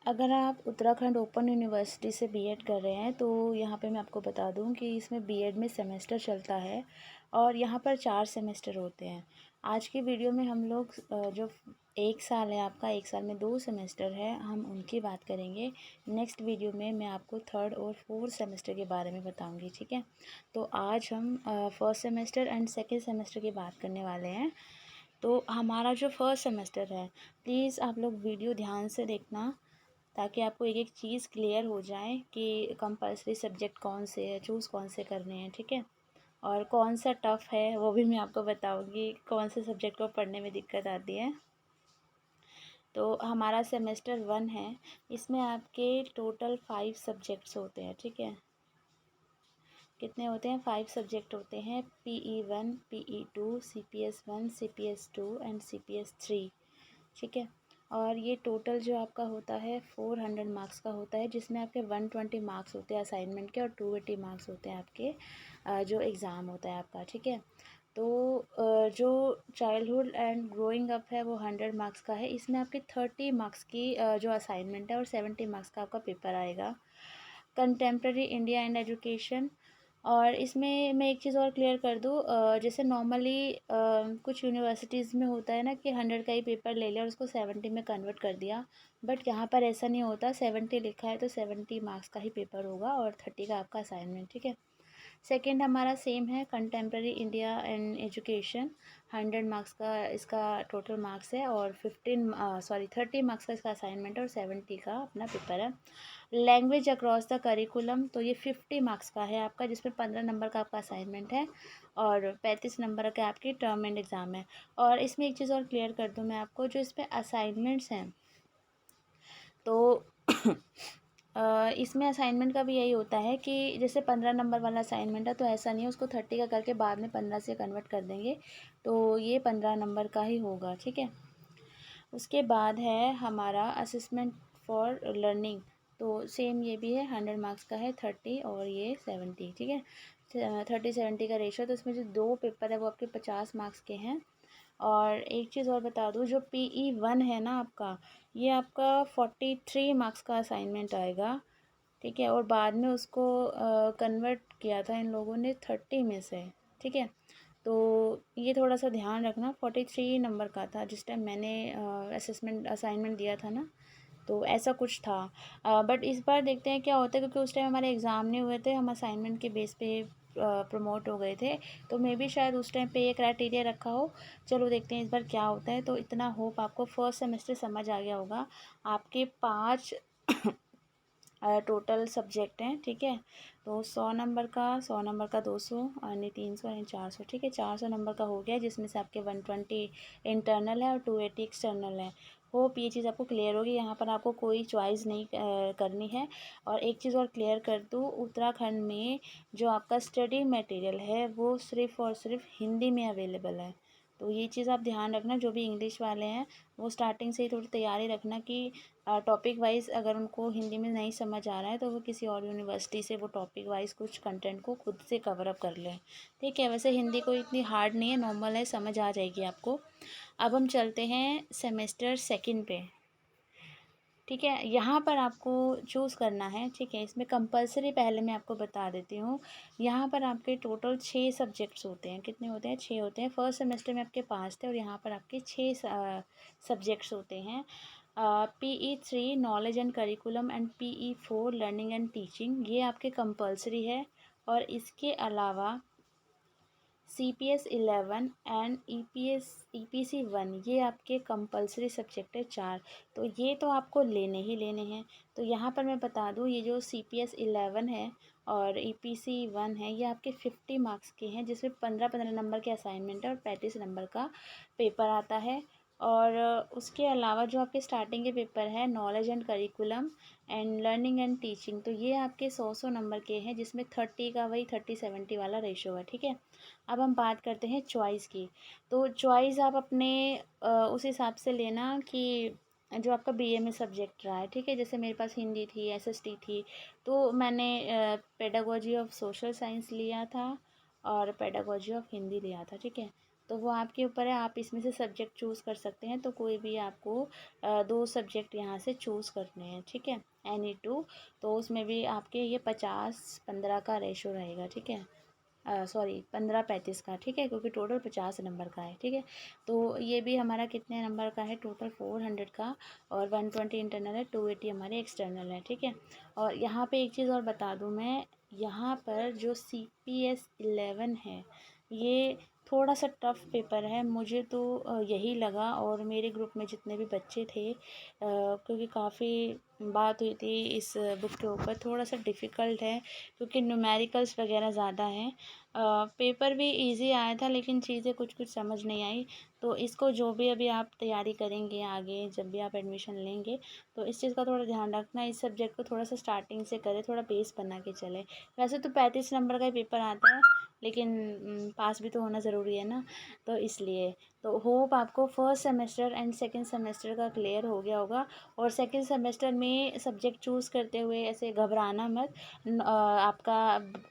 अगर आप Uttarakhand open university से बीएड कर रहे हैं तो यहाँ पे मैं आपको बता दूँ कि इसमें बीएड में सेमेस्टर चलता है और यहाँ पर 4 सेमेस्टर होते हैं। आज की वीडियो में हम लोग जो 1 साल है आपका, 1 साल में 2 सेमेस्टर है, हम उनकी बात करेंगे। नेक्स्ट वीडियो में मैं आपको 3rd और 4th सेमेस्टर के बारे में बताऊँगी, ठीक है। तो आज हम first semester and second semester की बात करने वाले हैं। तो हमारा जो फर्स्ट सेमेस्टर है, प्लीज़ आप लोग वीडियो ध्यान से देखना ताकि आपको एक एक चीज़ क्लियर हो जाए कि कंपलसरी सब्जेक्ट कौन से है, चूज़ कौन से करने हैं, ठीक है। और कौन सा टफ़ है वो भी मैं आपको बताऊंगी, कौन से सब्जेक्ट को पढ़ने में दिक्कत आती है। तो हमारा सेमेस्टर 1 है, इसमें आपके टोटल 5 सब्जेक्ट्स होते हैं, ठीक है। कितने होते हैं? 5 सब्जेक्ट होते हैं, PE1, PE2, CPS1, CPS2 and CPS3, ठीक है। और ये टोटल जो आपका होता है 400 मार्क्स का होता है, जिसमें आपके 120 मार्क्स होते हैं असाइनमेंट के और 280 मार्क्स होते हैं आपके जो एग्ज़ाम होता है आपका, ठीक है। तो जो चाइल्डहुड एंड ग्रोइंग अप है वो 100 मार्क्स का है। इसमें आपके 30 मार्क्स की जो असाइनमेंट है और 70 मार्क्स का आपका पेपर आएगा। कंटेम्प्रेरी इंडिया एंड एजुकेशन, और इसमें मैं एक चीज़ और क्लियर कर दूँ, जैसे नॉर्मली कुछ यूनिवर्सिटीज़ में होता है ना कि 100 का ही पेपर ले लिया और उसको 70 में कन्वर्ट कर दिया, बट यहाँ पर ऐसा नहीं होता। 70 लिखा है तो 70 मार्क्स का ही पेपर होगा और 30 का आपका असाइनमेंट, ठीक है। सेकंड हमारा सेम है, contemporary India and education, 100 marks का इसका टोटल मार्क्स है और 30 मार्क्स का इसका असाइनमेंट और 70 का अपना पेपर है। लैंग्वेज अक्रॉस द करिकुलम, तो ये 50 मार्क्स का है आपका, जिसमें 15 नंबर का आपका असाइनमेंट है और 35 नंबर का आपकी टर्म एंड एग्ज़ाम है। और इसमें एक चीज़ और क्लियर कर दूँ मैं आपको, जो इसमें असाइनमेंट्स हैं तो इसमें असाइनमेंट का भी यही होता है कि जैसे 15 नंबर वाला असाइनमेंट है तो ऐसा नहीं है उसको 30 का करके बाद में 15 से कन्वर्ट कर देंगे, तो ये 15 नंबर का ही होगा, ठीक है। उसके बाद है हमारा असेसमेंट फॉर लर्निंग, तो सेम ये भी है, 100 मार्क्स का है, 30 और ये 70, ठीक है। 30-70 का रेशो, तो इसमें जो 2 पेपर है वो आपके 50 मार्क्स के हैं। और एक चीज़ और बता दूँ, जो PE1 है ना आपका, ये आपका 43 मार्क्स का असाइनमेंट आएगा, ठीक है। और बाद में उसको कन्वर्ट किया था इन लोगों ने 30 में से, ठीक है। तो ये थोड़ा सा ध्यान रखना, 43 नंबर का था जिस टाइम मैंने असेसमेंट असाइनमेंट दिया था ना, तो ऐसा कुछ था। बट इस बार देखते हैं क्या होता है, क्योंकि उस टाइम हमारे एग्ज़ाम नहीं हुए थे, हम असाइनमेंट के बेस पे प्रमोट हो गए थे, तो मे बी शायद उस टाइम पे ये क्राइटेरिया रखा हो। चलो देखते हैं इस बार क्या होता है। तो इतना होप आपको फर्स्ट सेमेस्टर समझ आ गया होगा। आपके 5 टोटल सब्जेक्ट हैं, ठीक है। तो 100 नंबर का, 100 नंबर का 200, यानी 300 यानी 400, ठीक है। 400 नंबर का हो गया, जिसमें से आपके 120 इंटरनल है और 280 एक्सटर्नल है। होप ये चीज़ आपको क्लियर होगी, यहाँ पर आपको कोई चॉइस नहीं करनी है। और एक चीज़ और क्लियर कर दूँ, उत्तराखंड में जो आपका स्टडी मटेरियल है वो सिर्फ़ और सिर्फ हिंदी में अवेलेबल है। तो ये चीज़ आप ध्यान रखना, जो भी इंग्लिश वाले हैं वो स्टार्टिंग से ही थोड़ी तैयारी रखना कि टॉपिक वाइज़ अगर उनको हिंदी में नहीं समझ आ रहा है तो वो किसी और यूनिवर्सिटी से वो टॉपिक वाइज़ कुछ कंटेंट को खुद से कवर अप कर लें, ठीक है। वैसे हिंदी कोई इतनी हार्ड नहीं है, नॉर्मल है, समझ आ जाएगी आपको। अब हम चलते हैं सेमेस्टर सेकंड पे, ठीक है। यहाँ पर आपको चूज़ करना है, ठीक है। इसमें कंपलसरी पहले मैं आपको बता देती हूँ। यहाँ पर आपके टोटल 6 सब्जेक्ट्स होते हैं। कितने होते हैं? 6 होते हैं। फर्स्ट सेमेस्टर में आपके 5 थे और यहाँ पर आपके 6 सब्जेक्ट्स होते हैं। PE3 knowledge and curriculum and PE4 learning and teaching, ये आपके कंपलसरी है। और इसके अलावा CPS11 एंड EPC1, ये आपके कंपलसरी सब्जेक्ट है 4। तो ये तो आपको लेने ही लेने हैं। तो यहाँ पर मैं बता दूँ, ये जो CPS11 है और EPC1 है, ये आपके 50 मार्क्स के हैं, जिसमें 15-15 नंबर के असाइनमेंट है और 35 नंबर का पेपर आता है। और उसके अलावा जो आपके स्टार्टिंग के पेपर है, knowledge and curriculum and learning and teaching, तो ये आपके 100 नंबर के हैं, जिसमें 30 का वही 30-70 वाला रेशो है, ठीक है। अब हम बात करते हैं चॉइस की। तो चॉइस आप अपने उस हिसाब से लेना कि जो आपका बीए में सब्जेक्ट रहा है, ठीक है। जैसे मेरे पास हिंदी थी, एसएसटी थी, तो मैंने पेडागोजी ऑफ सोशल साइंस लिया था और पेडागोजी ऑफ हिंदी लिया था, ठीक है। तो वो आपके ऊपर है, आप इसमें से सब्जेक्ट चूज़ कर सकते हैं। तो कोई भी आपको 2 सब्जेक्ट यहाँ से चूज़ करने हैं, ठीक है, एनी 2। तो उसमें भी आपके ये 50-15 का रेशो रहेगा, ठीक है, सॉरी 15-35 का, ठीक है, क्योंकि टोटल 50 नंबर का है, ठीक है। तो ये भी हमारा कितने नंबर का है, टोटल 400 का, और 120 इंटरनल है, 280 हमारे एक्सटर्नल है, ठीक है। और यहाँ पे एक चीज़ और बता दूँ मैं, यहाँ पर जो CPS 11 है, ये थोड़ा सा टफ़ पेपर है, मुझे तो यही लगा, और मेरे ग्रुप में जितने भी बच्चे थे, क्योंकि काफ़ी बात हुई थी इस बुक के ऊपर, थोड़ा सा डिफ़िकल्ट है क्योंकि न्यूमेरिकल्स वगैरह ज़्यादा हैं। पेपर भी इजी आया था, लेकिन चीज़ें कुछ कुछ समझ नहीं आई। तो इसको जो भी अभी आप तैयारी करेंगे आगे, जब भी आप एडमिशन लेंगे, तो इस चीज़ का थोड़ा ध्यान रखना, इस सब्जेक्ट को थोड़ा सा स्टार्टिंग से करें, थोड़ा बेस बना के चले। वैसे तो 35 नंबर का ही पेपर आता है, लेकिन पास भी तो होना ज़रूरी है ना, तो इसलिए। तो होप आपको first semester and second semester का क्लियर हो गया होगा। और सेकंड सेमेस्टर में सब्जेक्ट चूज़ करते हुए ऐसे घबराना मत। आपका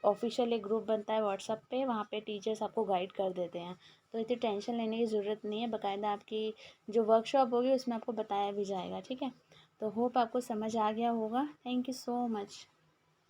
ऑफिशियल एक ग्रुप बनता है व्हाट्सएप पे, वहाँ पे टीचर्स आपको गाइड कर देते हैं, तो इतनी टेंशन लेने की ज़रूरत नहीं है। बाकायदा आपकी जो वर्कशॉप होगी उसमें आपको बताया भी जाएगा, ठीक है। तो होप आपको समझ आ गया होगा। Thank you so much.